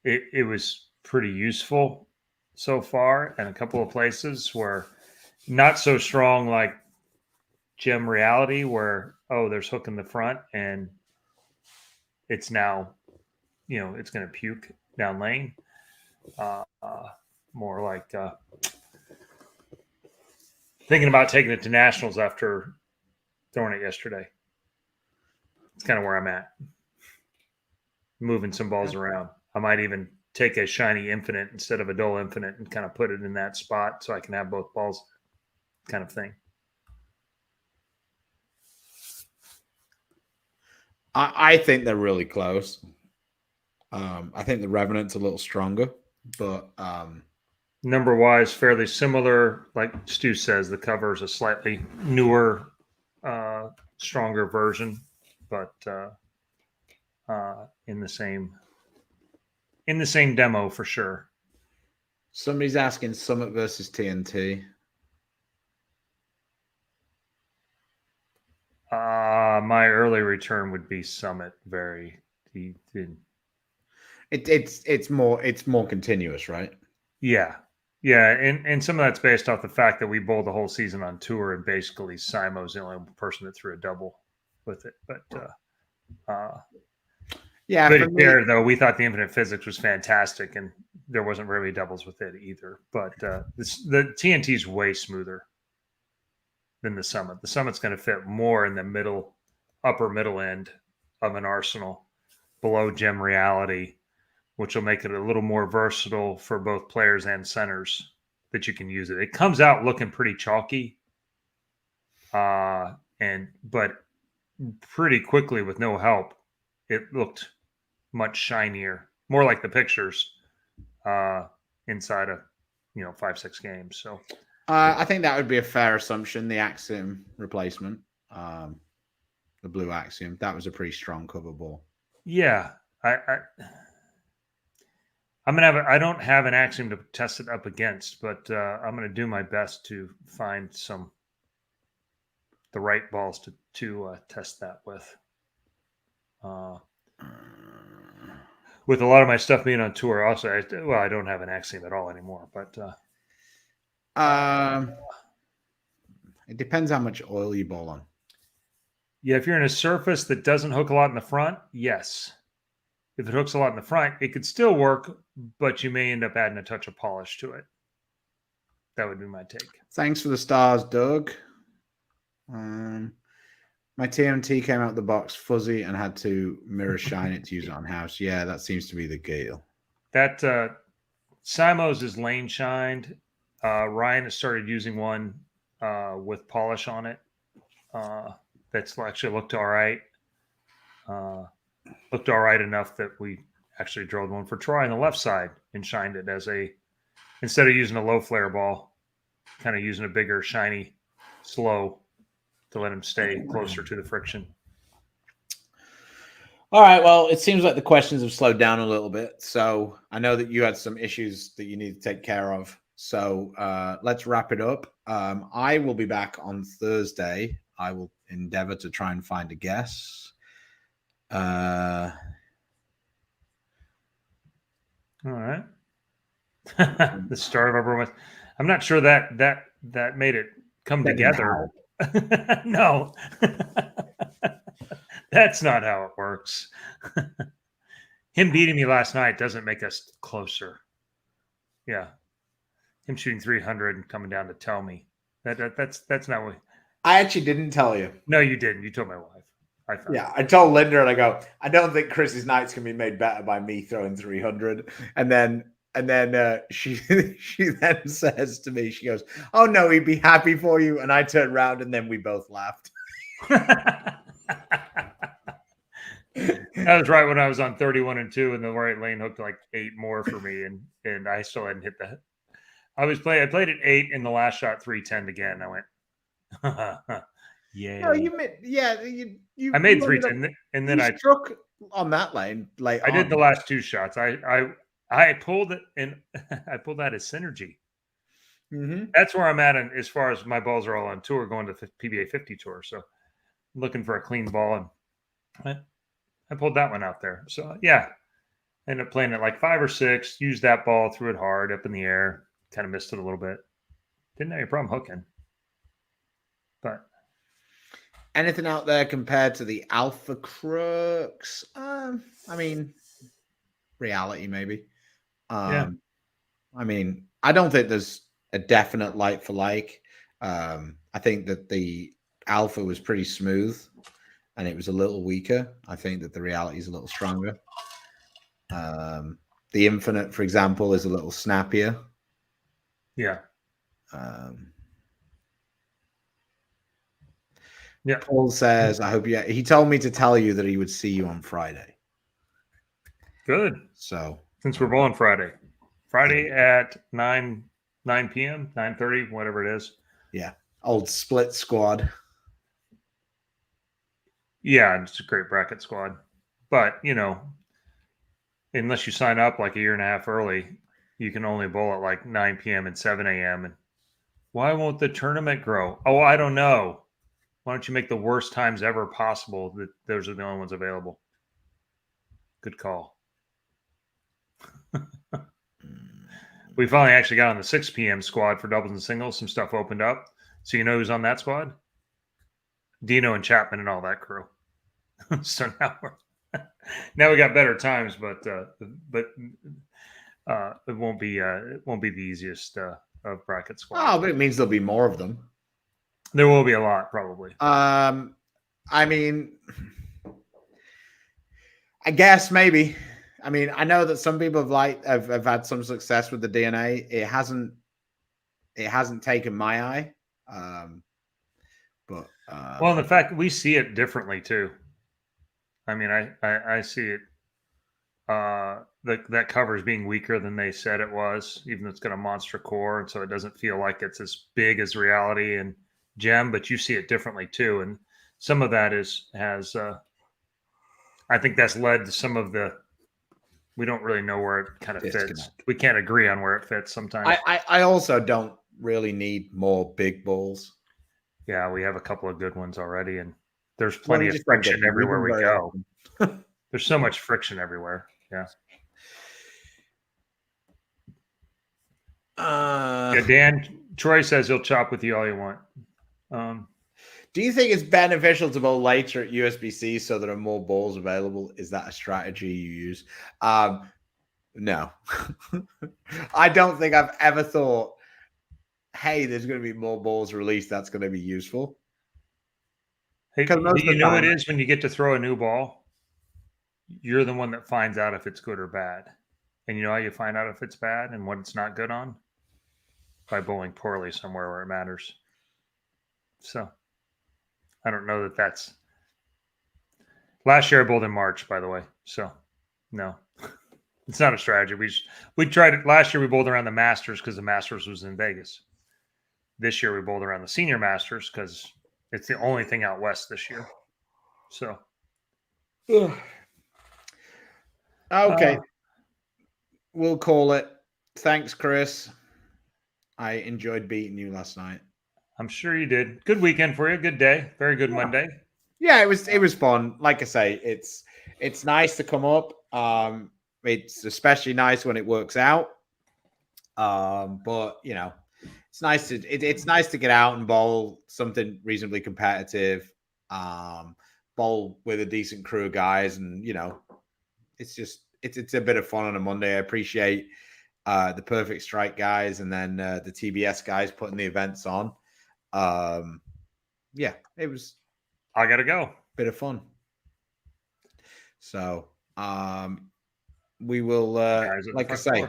it was pretty useful so far, and a couple of places where not so strong, like Gem Reality, where there's hook in the front and it's now it's going to puke down lane. More like thinking about taking it to nationals after throwing it yesterday. It's kind of where I'm at. Moving some balls around. I might even take a shiny infinite instead of a dull infinite and kind of put it in that spot so I can have both balls, kind of thing. I think they're really close. I think the Revenant's a little stronger, but number wise, fairly similar. Like Stu says, the cover is a slightly newer, stronger version, but in the same demo for sure. Somebody's asking Summit versus TNT. My early return would be Summit. It's more continuous, right? Yeah, and some of that's based off the fact that we bowled the whole season on tour, and basically Simo's the only person that threw a double with it. But yeah, but there though, we thought the infinite physics was fantastic, and there wasn't really doubles with it either. But the TNT is way smoother than the Summit. The Summit's going to fit more in the upper middle end of an arsenal below Gem Reality, which will make it a little more versatile for both players and centers that you can use it. It comes out looking pretty chalky, but pretty quickly with no help, it looked much shinier, more like the pictures inside of 5-6 games. So I think that would be a fair assumption. The Axiom replacement, the blue Axiom, that was a pretty strong cover ball. Yeah, I don't have an Axiom to test it up against, but I'm gonna do my best to find the right balls to test that with. With a lot of my stuff being on tour, also, I don't have an Axiom at all anymore. But it depends how much oil you bowl on. Yeah, if you're in a surface that doesn't hook a lot in the front, yes. If it hooks a lot in the front, it could still work, but you may end up adding a touch of polish to it. That would be my take. Thanks for the stars, Doug. My TMT came out the box fuzzy and had to mirror shine it to use it on house. Yeah, that seems to be the deal. That Simo's is lane shined. Ryan has started using one with polish on it. That's actually looked all right. Looked all right enough that we actually drilled one for Troy on the left side and shined it instead of using a low flare ball, kind of using a bigger, shiny, slow to let him stay closer to the friction. All right. Well, it seems like the questions have slowed down a little bit. So I know that you had some issues that you need to take care of. So let's wrap it up. I will be back on Thursday. I will endeavor to try and find a guest. All right. The start of our romance. I'm not sure that made it come That didn't together. No. That's not how it works. Him beating me last night doesn't make us closer. Yeah. Him shooting 300 and coming down to tell me. That's not what. I actually didn't tell you. No, you didn't. You told my wife. I found Yeah, I told Linda and I go, I don't think Chris's nights can be made better by me throwing 300. And then she she then says to me, she goes, "Oh no, he'd be happy for you." And I turned around and then we both laughed. That was right when I was on 31-2 and the right lane hooked like 8 more for me, and I still hadn't hit that. I played at 8 in the last shot 310 again. I went, yeah. No, you I made 310 and then I struck on that lane. Like I did the last 2 shots. I pulled it and I pulled that as synergy. Mm-hmm. That's where I'm at as far as my balls are all on tour, going to the PBA 50 tour. So I'm looking for a clean ball, and I pulled that one out there. So yeah, ended up playing it like 5 or 6. Used that ball, threw it hard up in the air, kind of missed it a little bit. Didn't have any problem hooking. But anything out there compared to the Alpha Crooks? I mean, reality maybe. Yeah. I mean, I don't think there's a definite like for like. I think that the Alpha was pretty smooth and it was a little weaker. I think that the reality is a little stronger. The Infinite, for example, is a little snappier. Yeah. Yeah. Paul says, I hope you. He told me to tell you that he would see you on Friday. Good. So since we're bowling Friday at 9 p.m., 9:30, whatever it is. Yeah. Old split squad. Yeah, it's a great bracket squad. But, unless you sign up like a year and a half early, you can only bowl at like 9 p.m. and 7 a.m. And why won't the tournament grow? Oh, I don't know. Why don't you make the worst times ever possible that those are the only ones available? Good call. We finally actually got on the 6 p.m. squad for doubles and singles. Some stuff opened up. So you know who's on that squad? Dino and Chapman and all that crew. So now we got better times, but it won't be the easiest of bracket squads. Oh, but it means there'll be more of them. There will be a lot, probably. I mean, I guess maybe. I mean, I know that some people have had some success with the DNA. It hasn't taken my eye. But well, the fact we see it differently too. I mean, I see it. That cover is being weaker than they said it was, even though it's got a monster core, and so it doesn't feel like it's as big as reality and gem. But you see it differently too, and some of that has. I think that's led to some of the. We don't really know where it kind of fits. We can't agree on where it fits sometimes. I also don't really need more big balls. Yeah, we have a couple of good ones already, and there's plenty of friction everywhere we go. There's so much friction everywhere. Yeah. Yeah, Dan Troy says he'll chop with you all you want. Do you think it's beneficial to bowl later at USBC so there are more balls available? Is that a strategy you use? No. I don't think I've ever thought, hey, there's going to be more balls released. That's going to be useful. Hey, do you know it is when you get to throw a new ball? You're the one that finds out if it's good or bad. And you know how you find out if it's bad and what it's not good on? By bowling poorly somewhere where it matters. So I don't know that that's... Last year I bowled in March, by the way. So no, it's not a strategy. We tried it. Last year we bowled around the Masters because the Masters was in Vegas. This year we bowled around the Senior Masters because it's the only thing out west this year. So. Okay. We'll call it. Thanks, Chris. I enjoyed beating you last night. I'm sure you did. Good weekend for you. Good day. Very good Monday. Yeah, it was fun. Like I say, it's nice to come up. It's especially nice when it works out. But it's nice it's nice to get out and bowl something reasonably competitive. Bowl with a decent crew of guys, and it's a bit of fun on a Monday. I appreciate the Perfect Strike guys, and then the TBS guys putting the events on. Yeah, it was I gotta go. a bit of fun. So we will like I say,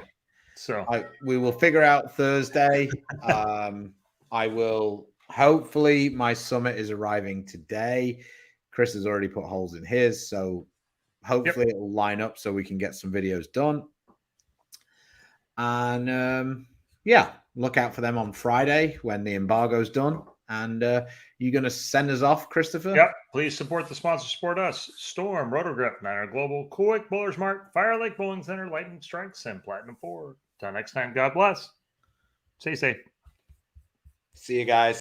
so we will figure out Thursday. I will hopefully my summit is arriving today. Chris has already put holes in his, so hopefully it will line up so we can get some videos done. And look out for them on Friday when the embargo's done. And you're going to send us off, Christopher? Yep. Please support the sponsor. Support us. Storm, Rotogrip, Niner Global, Cool Bowlers Mart, Fire Lake Bowling Center, Lightning Strikes, and Platinum 4. Till next time, God bless. Stay safe. See you guys.